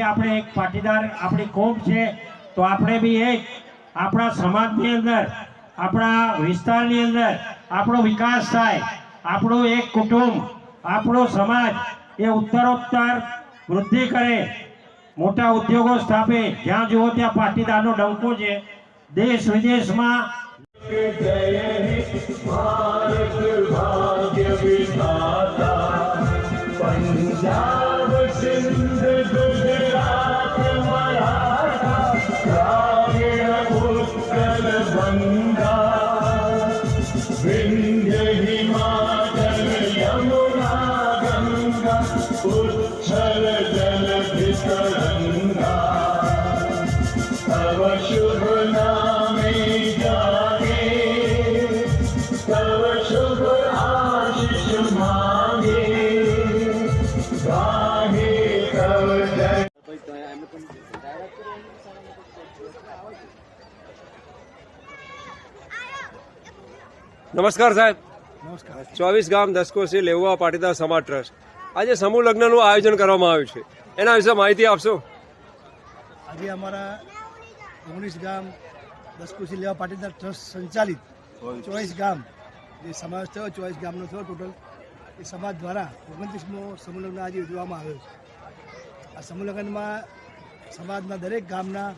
આપણે એક પાટીદાર આપણી કોમ છે તો આપણે બી એક આપણા સમાજની અંદર આપણા વિસ્તારની અંદર આપણો વિકાસ થાય, આપણું એક કુટુંબ આપણો સમાજ એ ઉત્તરોત્તર વૃદ્ધિ કરે, મોટા ઉદ્યોગો સ્થાપે, જ્યાં જુઓ ત્યાં પાટીદારનો ડંકો છે। દેશ વિદેશમાં पंजाब सिंध गुजरात मराठा द्राविड़ उत्कल बंगा विंध्य हिमाचल यमुना गंगा उच्छल जलधि तरंगा तव शुभ नामे जागे तव शुभ आशीष मांगे। નમસ્કાર સાહેબ। નમસ્કાર। 24 ગામ 10 કોસી લેવા પાટીદાર સમાજ ટ્રસ્ટ આજે સમૂહ લગ્નનું આયોજન કરવામાં આવ્યું છે, એના વિશે માહિતી આપશો? આજે અમારા 19 ગામ 10 કોસી લેવા પાટીદાર ટ્રસ્ટ સંચાલિત 24 ગામ જે સમાજ થયો 24 ગામનો થયો ટોટલ, એ સમાજ દ્વારા 29મો સમૂહ લગ્ન આજે ઉજવવામાં આવ્યો છે। આ સમૂહ લગ્નમાં સમાજના દરેક ગામના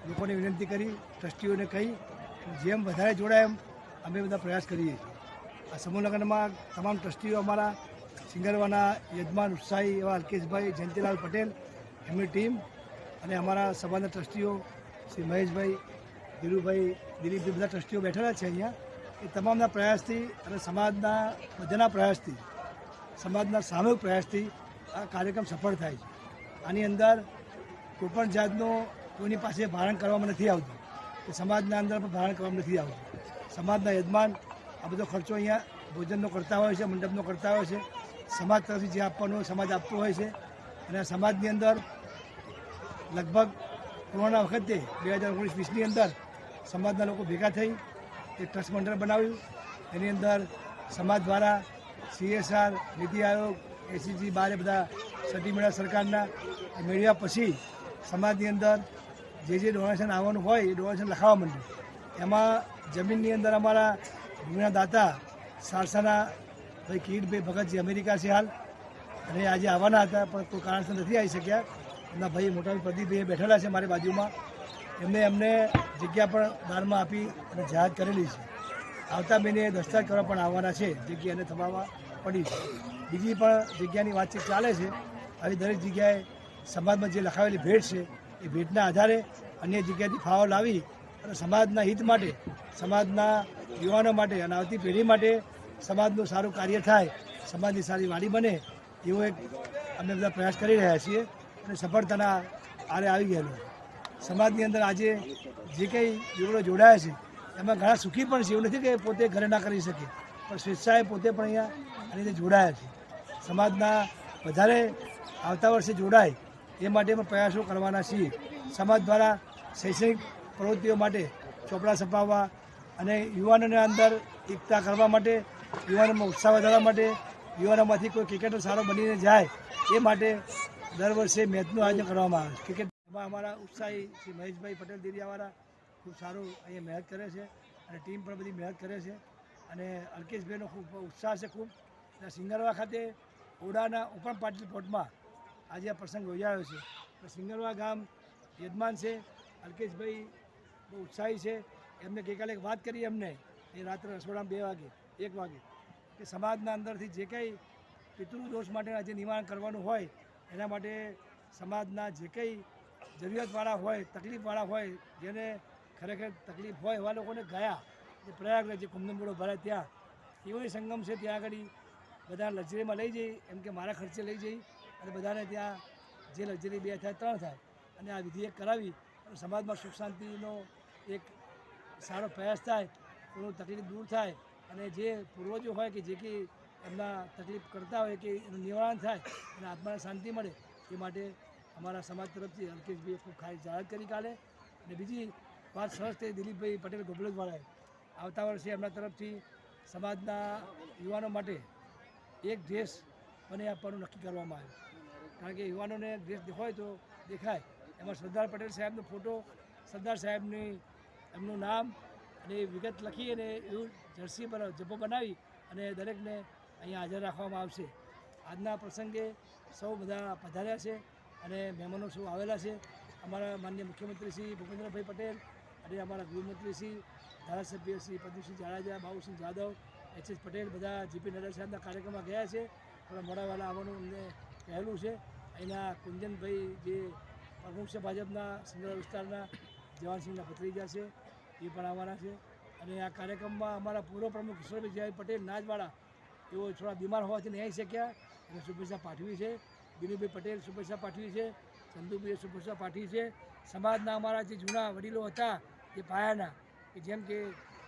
લોકોને વિનંતી કરી, ટ્રસ્ટીઓને કહી જેમ વધારે જોડાય એમ અમે બધા પ્રયાસ કરીએ છીએ। આ સમૂહ લગ્નમાં તમામ ટ્રસ્ટીઓ અમારા સિંગરવાના યજમાન ઉત્સાહી એવા અલ્કેશભાઈ જયંતિલાલ પટેલ, એમની ટીમ અને અમારા સમાજના ટ્રસ્ટીઓ શ્રી મહેશભાઈ, ધીરુભાઈ, દિલીપભાઈ બધા ટ્રસ્ટીઓ બેઠેલા છે અહીંયા। એ તમામના પ્રયાસથી અને સમાજના બધાના પ્રયાસથી, સમાજના સામૂહિક પ્રયાસથી આ કાર્યક્રમ સફળ થાય છે। આની અંદર કોઈપણ જાતનું કોઈની પાસે ભારણ કરવામાં નથી આવતું, કે સમાજના અંદર પણ ભારણ કરવામાં નથી આવતું। સમાજના યજમાન આ બધો ખર્ચો અહીંયા ભોજનનો કરતા હોય છે, મંડપનો કરતા હોય છે, સમાજ તરફથી જે આપવાનું હોય સમાજ આપતો હોય છે। અને આ સમાજની અંદર લગભગ કોરોના વખતે 2019-20ની અંદર સમાજના લોકો ભેગા થઈ એક ટ્રસ્ટ મંડળ બનાવ્યું। એની અંદર સમાજ દ્વારા CSR, નીતિ આયોગ, SEG બારે બધા સર્ટી મેળવ્યા સરકારના, મેળવ્યા પછી સમાજની અંદર જે ડોનેશન આવવાનું હોય એ ડોનેશન લખાવવા માંડ્યું। એમાં જમીનની અંદર અમારા ભૂમિના દાતા સારસાના ભાઈ કિરીટભાઈ ભગત જે અમેરિકા છે હાલ, અને આજે આવવાના હતા પણ કોઈ કારણસર નથી આવી શક્યા। એમના ભાઈ મોટા પ્રદીપભાઈ બેઠેલા છે મારી બાજુમાં, એમને જગ્યા પણ દાનમાં આપી અને જાહેર કરેલી છે। આવતા મહિને દસ્તાવેજ કરવા પણ આવવાના છે, જગ્યા એને થવામાં પડી છે। બીજી પણ જગ્યાની વાતચીત ચાલે છે। આવી દરેક જગ્યાએ સમાજમાં જે લખાવેલી ભેટ છે એ ભેટના આધારે અન્ય જગ્યાએથી ફાળો લાવી અને સમાજના હિત માટે, સમાજના યુવાનો માટે અને આવતી પેઢી માટે સમાજનું સારું કાર્ય થાય, સમાજની સારી વાડી બને એવો એક અમે બધા પ્રયાસ કરી રહ્યા છીએ અને સફળતાના આરે આવી ગયેલો। સમાજની અંદર આજે જે કંઈ યુવાનો જોડાયા છે એમાં ઘણા સુખી પણ છે, એવું નથી કે પોતે ઘરે ના કરી શકે, પણ સ્વેચ્છાએ પોતે પણ અહીંયા આની અંદર જોડાયા છે। સમાજના વધારે આવતા વર્ષે જોડાય એ માટે પણ પ્રયાસો કરવાના છીએ। સમાજ દ્વારા શૈક્ષણિક પ્રવૃત્તિઓ માટે ચોપડા છપાવવા અને યુવાનોને અંદર એકતા કરવા માટે, યુવાનોમાં ઉત્સાહ વધારવા માટે, યુવાનોમાંથી કોઈ ક્રિકેટર સારો બનીને જાય એ માટે દર વર્ષે મેચનું આયોજન કરવામાં આવે છે। ક્રિકેટમાં અમારા ઉત્સાહી શ્રી મહેશભાઈ પટેલ દિરિયાવાળા ખૂબ સારું અહીંયા મહેનત કરે છે અને ટીમ પણ બધી મહેનત કરે છે। અને અલ્કેશભાઈનો ખૂબ ઉત્સાહ છે ખૂબ. અને સિંગરવા ખાતે ઓડાના ઓપન પાર્ટી પ્લોટમાં આજે આ પ્રસંગ યોજાયો છે. તો સિંગરવા ગામ યજમાન છે અલ્કેશભાઈ, બહુ ઉત્સાહી છે. એમને ગઈકાલે એક વાત કરી અમને એ રાત્રે રસોડામાં 2 વાગે 1 વાગે કે સમાજના અંદરથી જે કંઈ પિતૃદોષ માટે આજે નિવારણ કરવાનું હોય એના માટે સમાજના જે કંઈ જરૂરિયાતવાળા હોય, તકલીફવાળા હોય, જેને ખરેખર તકલીફ હોય એવા લોકોને ગયા જે પ્રયાગરાજ જે કુંભમેળો ભરાય ત્યાં એવો સંગમ છે. ત્યાં આગળ બધા લક્ઝરીમાં લઈ જઈ, એમ કે મારા ખર્ચે લઈ જઈ અને બધાને ત્યાં જે લક્ઝરી 2 થાય 3 થાય અને આ વિધિ એક કરાવી અને સમાજમાં સુખ શાંતિનો એક સારો પ્રયાસ થાય, કોઈનું તકલીફ દૂર થાય અને જે પૂર્વજો હોય કે જે કંઈ એમના તકલીફ કરતા હોય કે એનું નિવારણ થાય અને આત્માને શાંતિ મળે એ માટે અમારા સમાજ તરફથી અલ્કેશભાઈએ ખૂબ ખાસ જાહેરાત કરી કાલે. અને બીજી વાત સરસ થઈ દિલીપભાઈ પટેલ ગોબલજવાળાએ આવતા વર્ષે એમના તરફથી સમાજના યુવાનો માટે એક ડ્રેસ મને આપવાનું નક્કી કરવામાં આવ્યું. કારણ કે યુવાનોને ડ્રેસ હોય તો દેખાય, એમાં સરદાર પટેલ સાહેબનો ફોટો, સરદાર સાહેબની એમનું નામ અને વિગત લખી અને એવું જર્સી પર જબ્બો બનાવી અને દરેકને અહીંયા હાજર રાખવામાં આવશે. આજના પ્રસંગે સૌ બધા પધાર્યા છે અને મહેમાનો સૌ આવેલા છે. અમારા માનનીય મુખ્યમંત્રી શ્રી ભૂપેન્દ્રભાઈ પટેલ અને અમારા ગૃહમંત્રી શ્રી, ધારાસભ્ય શ્રી પ્રદીપસિંહ જાડેજા, બાબુસિંહ જાદવ, એચ પટેલ બધા જીપી નડ્ડા સાહેબના કાર્યક્રમમાં ગયા છે. થોડા મોડાવાલા આવવાનું અમને કહેલું છે. અહીંના કુંજનભાઈ જે પ્રમુખ છે ભાજપના સિંગરવા વિસ્તારના, જવાનસિંહના ભત્રીજા છે, એ પણ આવવાના છે. અને આ કાર્યક્રમમાં અમારા પૂર્વ પ્રમુખ કિશોરભાઈ પટેલ નાજવાડા, એઓ થોડા બીમાર હોવાથી નહીં આવી શક્યા, એને શુભેચ્છા પાઠવી છે. દિલીપભાઈ પટેલ શુભેચ્છા પાઠવી છે. ચંદુભાઈએ શુભેચ્છા પાઠવી છે. સમાજના અમારા જે જૂના વડીલો હતા જે પાયાના, કે જેમ કે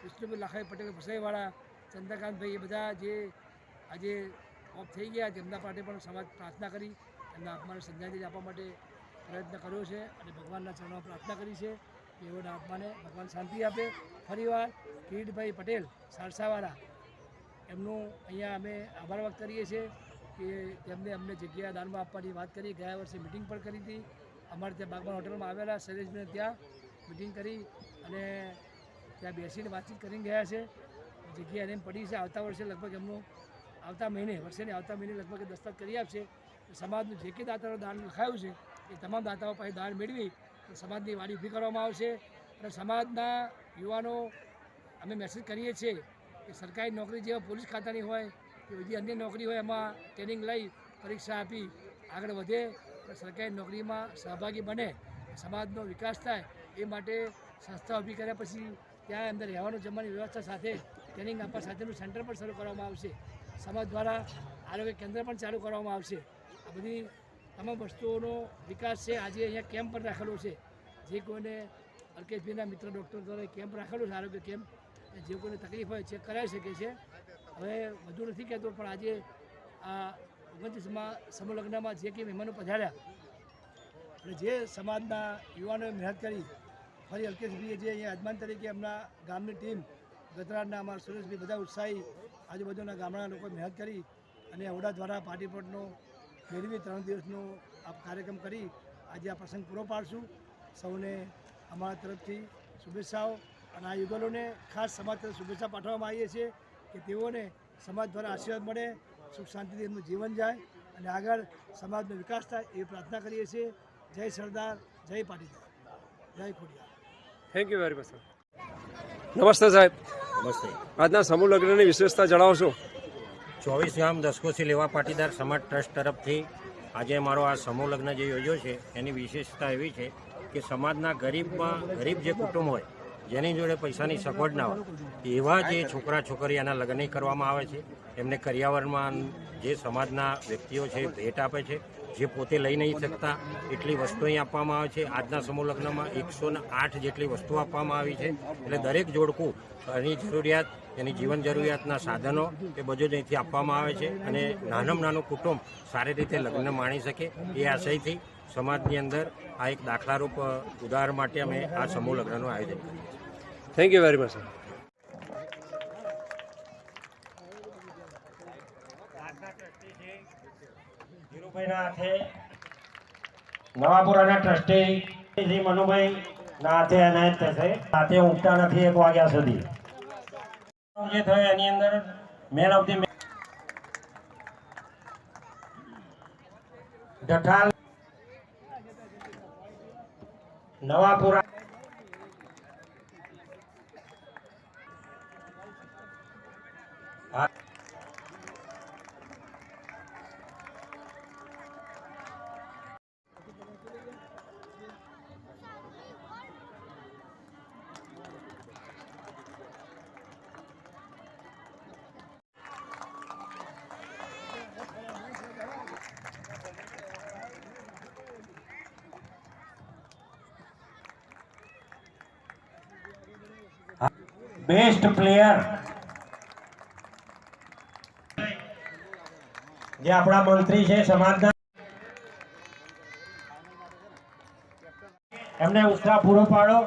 વિષ્ણુભાઈ લાખાઈ પટેલ વસાઈવાળા, ચંદ્રકાંતભાઈ, એ બધા જે આજે ઓફ થઈ ગયા તેમના માટે પણ સમાજ પ્રાર્થના કરી, એમના આત્માને શ્રદ્ધાંજલિ આપવા માટે પ્રયત્ન કર્યો છે અને ભગવાનના ચરણોમાં પ્રાર્થના કરી છે કે એઓના આત્માને ભગવાન શાંતિ આપે. ફરીવાર કિરીટભાઈ પટેલ સારસાવાળા, એમનું અહીંયા અમે આભાર વ્યક્ત કરીએ છીએ કે તેમને અમને જગ્યા દાનમાં આપવાની વાત કરી. ગયા વર્ષે મિટિંગ પણ કરી હતી. અમારે ત્યાં બાગવાન હોટલમાં આવેલા શૈલેષભાઈને ત્યાં મિટિંગ કરી અને ત્યાં બેસીને વાતચીત કરીને ગયા છે. જગ્યા એને પડી છે. આવતા વર્ષે લગભગ એમનું આવતા મહિને લગભગ દસ્તક કરી આપશે. સમાજનું જે કંઈ દાતાનું દાન લખાયું છે એ તમામ દાતાઓ પાસે દાન મેળવી સમાજની વાડી ઊભી કરવામાં આવશે. અને સમાજના યુવાનો અમે મેસેજ કરીએ છીએ કે સરકારી નોકરી જેવા પોલીસ ખાતાની હોય કે બીજી અન્ય નોકરી હોય એમાં ટ્રેનિંગ લઈ પરીક્ષા આપી આગળ વધે, સરકારી નોકરીમાં સહભાગી બને, સમાજનો વિકાસ થાય એ માટે સંસ્થા ઊભી કર્યા પછી ત્યાં અંદર રહેવાનું જમવાની વ્યવસ્થા સાથે ટ્રેનિંગ આપવા સાથેનું સેન્ટર પણ શરૂ કરવામાં આવશે. સમાજ દ્વારા આરોગ્ય કેન્દ્ર પણ ચાલુ કરવામાં આવશે. આ બધી તમામ વસ્તુઓનો વિકાસ છે. આજે અહીંયા કેમ્પ પણ રાખેલો છે. જે કોઈને અલ્કેશભાઈના મિત્ર ડૉક્ટર દ્વારા કેમ્પ રાખેલો છે, આરોગ્ય કેમ્પ, જે કોઈને તકલીફ હોય ચેક કરાવી શકે છે. હવે વધુ નથી કહેતો, પણ આજે આ 29મા સમૂહ લગ્નમાં જે કંઈ મહેમાનો પધાર્યા અને જે સમાજના યુવાનોએ મહેનત કરી, ફરી અલ્કેશભાઈએ જે અહીંયા યજમાન તરીકે એમના ગામની ટીમ, ગતરાજના અમારા સુરેશભાઈ, બધા ઉત્સાહી આજુબાજુના ગામડાના લોકો મહેનત કરી અને ઓડા દ્વારા પાર્ટી પ્લોટનો ફેરવી 3 દિવસનો આ કાર્યક્રમ કરી આજે આ પ્રસંગ પૂરો પાડશું. સૌને અમારા તરફથી શુભેચ્છાઓ અને આ યુગલોને ખાસ સમાજ તરફ શુભેચ્છા પાઠવવામાં આવીએ છીએ કે તેઓને સમાજ દ્વારા આશીર્વાદ મળે, સુખ શાંતિથી એમનું જીવન જાય અને આગળ સમાજનો વિકાસ થાય એવી પ્રાર્થના કરીએ છીએ. જય સરદાર, જય પાટીદાર, જય Khodiyar. Thank you very much sir. નમસ્તે સાહેબ. નમસ્તે. આજના સમૂહ લગ્નની વિશેષતા જણાવશો. 24 ગામ દસકોશી લેવા પાટીદાર સમાજ ટ્રસ્ટ તરફથી આજે મારો આ સમૂહ લગ્ન જે યોજ્યો છે એની વિશેષતા એવી છે કે સમાજના ગરીબ જે કુટુંબ હોય, જેની જોડે પૈસાની સગવડ ના હોય, એવા જે છોકરા છોકરીઓના લગ્ન કરવામાં આવે છે. એમને કરિયાવરમાં જે સમાજના વ્યક્તિઓ છે ભેટ આપે છે, જે પોતે લઈ નહીં શકતા એટલી વસ્તુ અહીં આપવામાં આવે છે. આજના સમૂહ લગ્નમાં 108 જેટલી વસ્તુ આપવામાં આવી છે. એટલે દરેક જોડકું એની જરૂરિયાત, એની જીવન જરૂરિયાતના સાધનો એ બધું જ અહીંથી આપવામાં આવે છે અને નાનામાં નાનું કુટુંબ સારી રીતે લગ્ન માણી શકે એ આશયથી સમાજની અંદર આ એક દાખલારૂપ ઉદાહરણ માટે અમે આ સમૂહ લગ્નનું આયોજન કર્યું છે. Thank you very much sir. ધીરુભાઈના હાથે નવાપુરાના ટ્રસ્ટી શ્રી મનુભાઈ ના હાથે એનાયત થશે. હાથે ઊંઘતા નથી 1 વાગ્યા સુધી. જે થયો એની અંદર મેન ઓફ ધી ઢઠાલ નવાપુરા બેસ્ટ પ્લેયર જે આપણા મંત્રી છે સમાજના એમને ઉત્સાહ પૂરો પાડો.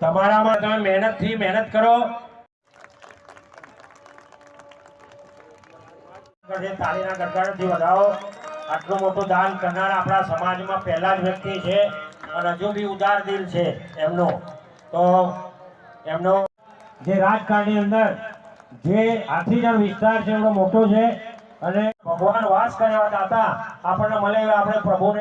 તમારામાં તમે મહેનત કરો. તાળીના ગડગડાટથી વધાવો. આટલું મોટું દાન કરનાર આપણા સમાજમાં પહેલા જ વ્યક્તિ છે અને હજુ બી ઉદાર દિલ છે એમનો. તો એમનો જે રાજકારણની અંદર જે હાથીજણ વિસ્તાર છે એવડો મોટો છે અને ભગવાન વાસ કર્યા હતા આપણને મળે આપણે પ્રભુને